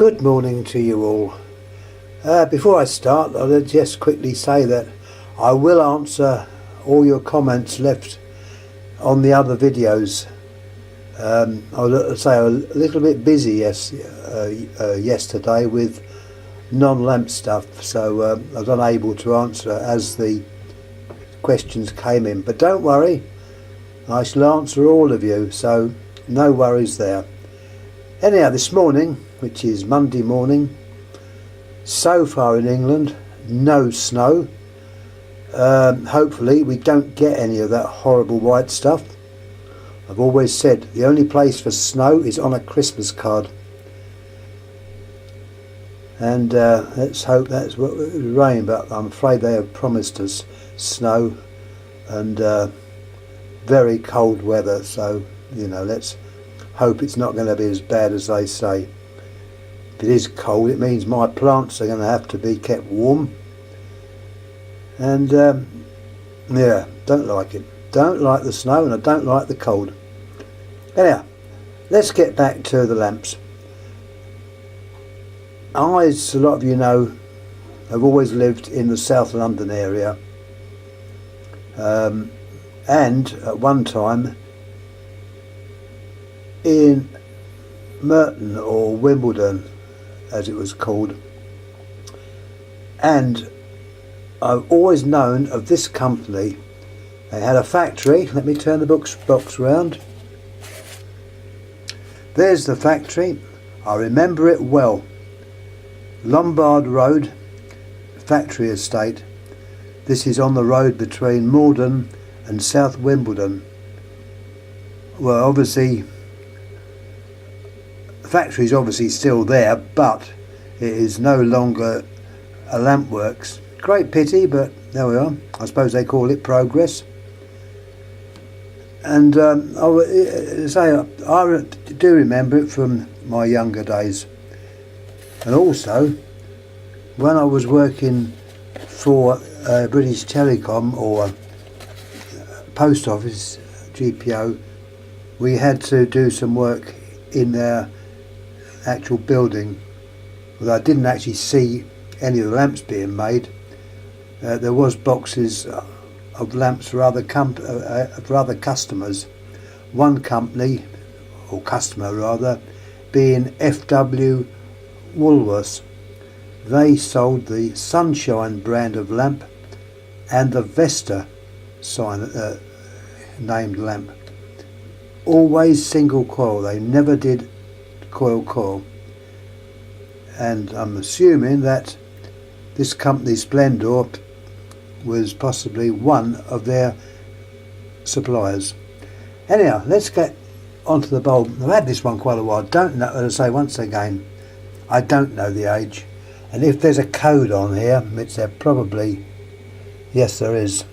Good morning to you all. Before I start, I'll just quickly say that I will answer all your comments left on the other videos. I'll say a little bit busy yesterday with non-lamp stuff, so I was unable to answer as the questions came in. But don't worry, I shall answer all of you, so no worries there. Anyhow, this morning, which is Monday morning, so far in England, no snow. Hopefully we don't get any of that horrible white stuff. I've always said the only place for snow is on a Christmas card. And let's hope that's what it will rain, but I'm afraid they have promised us snow and very cold weather, so you know, let's hope it's not going to be as bad as they say. If it is cold, it means my plants are going to have to be kept warm, and yeah, don't like it. Don't like the snow, and I don't like the cold. Anyhow, let's get back to the lamps. I, as a lot of you know, have always lived in the South London area, and at one time in Merton, or Wimbledon as it was called, and I've always known of this company. They had a factory. Let me turn the box round. There's the factory. I remember it well. Lombard Road, factory estate. This is on the road between Malden and South Wimbledon. Well, obviously the factory is obviously still there, but it is no longer a lamp works. Great pity, but there we are. I suppose they call it progress. And I do remember it from my younger days. And also, when I was working for British Telecom, or Post Office, GPO, we had to do some work in their actual building. Although I didn't actually see any of the lamps being made, there was boxes of lamps for other customers. One company, or customer rather, being F W Woolworth. They sold the Sunshine brand of lamp and the Vesta named lamp. Always single coil. They never did coil. And I'm assuming that this company, Splendor, was possibly one of their suppliers. Anyhow, let's get onto the bulb. I've had this one quite a while. Don't know, as I say once again, I don't know the age. And if there's a code on here, which there probably, yes there is.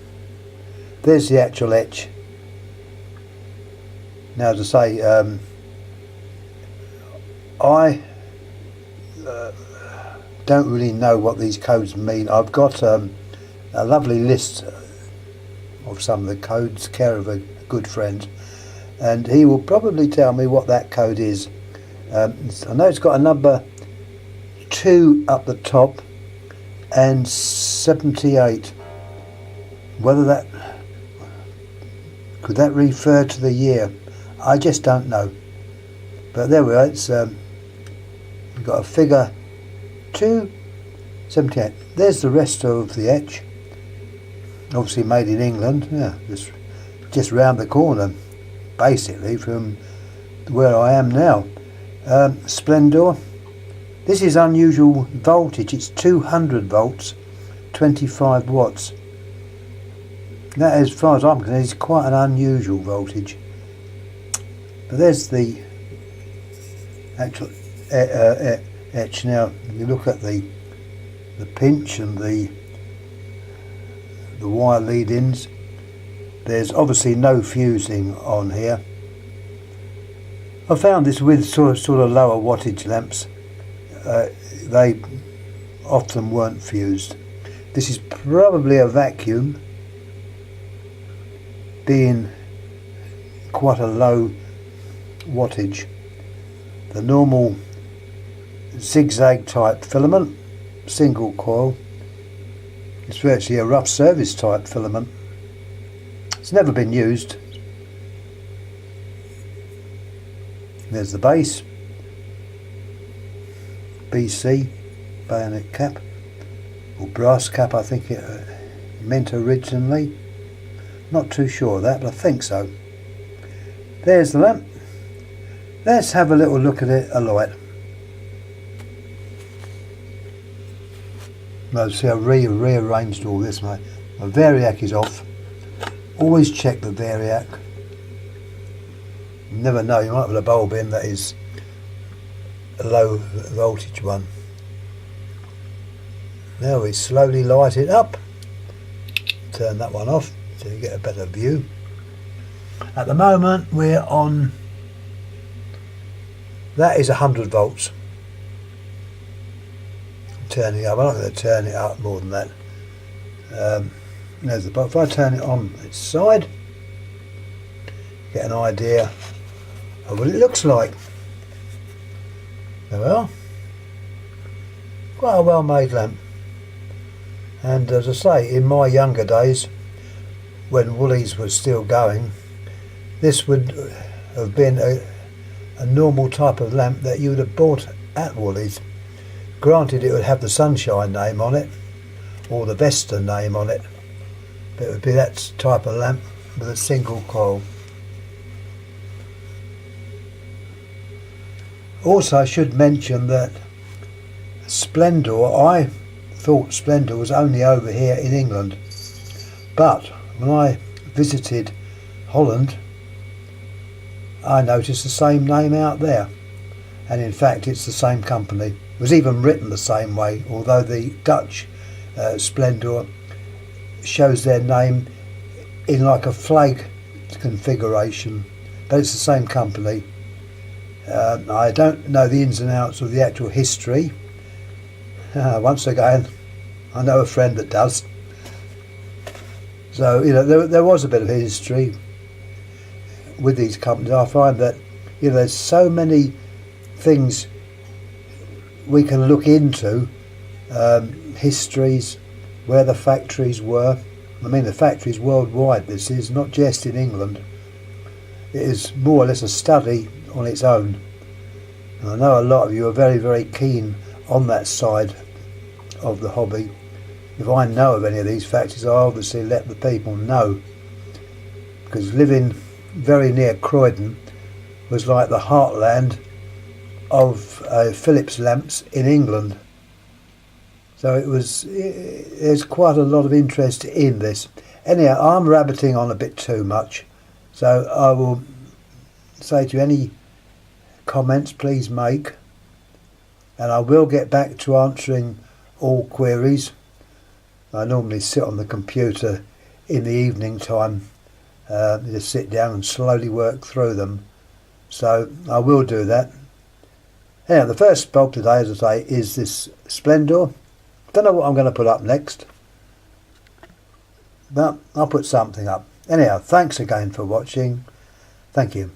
There's the actual etch. Now, to say, I don't really know what these codes mean. I've got a lovely list of some of the codes, care of a good friend, and he will probably tell me what that code is. I know it's got a number 2 up the top and 78. Whether that could that refer to the year, I just don't know. But there we are. It's got a figure 278. There's the rest of the etch. Obviously made in England. Yeah, just round the corner, basically, from where I am now. Splendor. This is unusual voltage. It's 200 volts, 25 watts. That, as far as I'm concerned, is quite an unusual voltage. But there's the actual etch. Now, you look at the pinch and the wire lead-ins. There's obviously no fusing on here. I found this with sort of lower wattage lamps. They often weren't fused. This is probably a vacuum, being quite a low wattage. The normal zigzag type filament, single coil. It's virtually a rough service type filament. It's never been used. There's the base, BC bayonet cap, or brass cap I think it meant originally. Not too sure of that, but I think so. There's the lamp. Let's have a little look at it alight. Now see, I rearranged all this. My variac is off. Always check the variac. You never know, you might have a bulb in that is a low voltage one. Now we slowly light it up. Turn that one off so you get a better view. At the moment we're on, that is 100 volts. Turning up, I'm not going to turn it up more than that. There's the, if I turn it on its side, get an idea of what it looks like. There we are. Quite a well made lamp. And as I say, in my younger days, when Woolies was still going, this would have been a normal type of lamp that you would have bought at Woolies. Granted, it would have the Sunshine name on it, or the Vesta name on it, but it would be that type of lamp with a single coil. Also, I should mention that Splendor, I thought Splendor was only over here in England, but when I visited Holland, I noticed the same name out there, and in fact it's the same company. It was even written the same way, although the Dutch Splendor shows their name in like a flag configuration, but it's the same company. I don't know the ins and outs of the actual history. Once again, I know a friend that does. So, you know, there was a bit of history with these companies. I find that, you know, there's so many things we can look into, histories, where the factories were. I mean, the factories worldwide, this is not just in England. It is more or less a study on its own. And I know a lot of you are very, very keen on that side of the hobby. If I know of any of these factories, I obviously let the people know, because living very near Croydon was like the heartland of Philips lamps in England. So it was, there's quite a lot of interest in this. Anyhow, I'm rabbiting on a bit too much, so I will say to you, any comments please make, and I will get back to answering all queries. I normally sit on the computer in the evening time, just sit down and slowly work through them, so I will do that. Anyhow, the first bulb today, as I say, is this Splendor. Don't know what I'm going to put up next, but I'll put something up. Anyhow, thanks again for watching. Thank you.